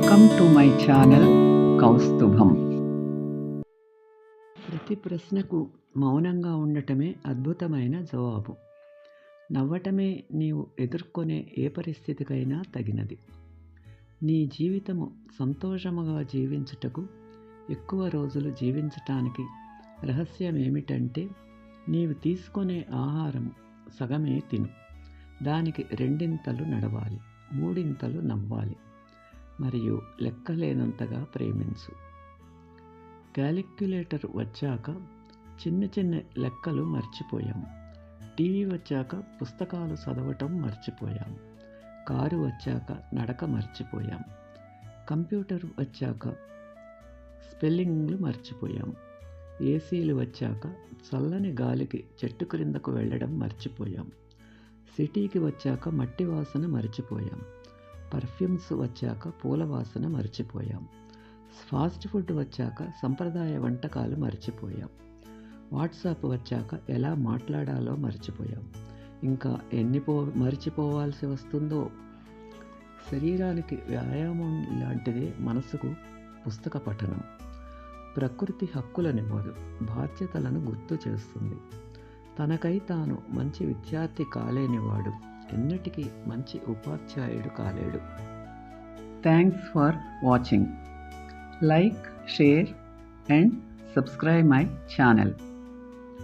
Welcome to my channel Kaustubham. ప్రతి ప్రశ్నకు మౌనంగా ఉండటమే అద్భుతమైన జవాబు. నవ్వటమే నీవు ఎదుర్కొనే ఏ పరిస్థితికైనా తగినది. నీ జీవితము సంతోషముగా జీవించుటకు, ఎక్కువ రోజులు జీవించటానికి రహస్యం ఏమిటంటే, నీవు తీసుకునే ఆహారం సగమే తిను, దానికి రెండింతలు నడవాలి, మూడింతలు నవ్వాలి, మరియు లెక్కలేనంతగా ప్రేమించు. క్యాలిక్యులేటర్ వచ్చాక చిన్న చిన్న లెక్కలు మర్చిపోయాము. టీవీ వచ్చాక పుస్తకాలు చదవటం మర్చిపోయాము. కారు వచ్చాక నడక మర్చిపోయాము. కంప్యూటర్ వచ్చాక స్పెల్లింగ్లు మర్చిపోయాము. ఏసీలు వచ్చాక చల్లని గాలికి చెట్టు క్రిందకు వెళ్ళడం మర్చిపోయాం. సిటీకి వచ్చాక మట్టి వాసన మర్చిపోయాం. పర్ఫ్యూమ్స్ వచ్చాక పూల వాసన మర్చిపోయాం. ఫాస్ట్ ఫుడ్ వచ్చాక సంప్రదాయ వంటకాలు మర్చిపోయాం. వాట్సాప్ వచ్చాక ఎలా మాట్లాడాలో మర్చిపోయాం. ఇంకా ఎన్ని మర్చిపోవాల్సి వస్తుందో. శరీరానికి వ్యాయామం లాంటిదే మనసుకు పుస్తక పఠనం. ప్రకృతి హక్కులనివ్వదు, బాధ్యతలను గుర్తు చేస్తుంది. తనకై తాను మంచి విద్యార్థి కాలేనివాడు ఎన్నటికీ మంచి ఉపాధ్యాయుడు కాలేడు. Thanks for watching. Like, share and subscribe my channel.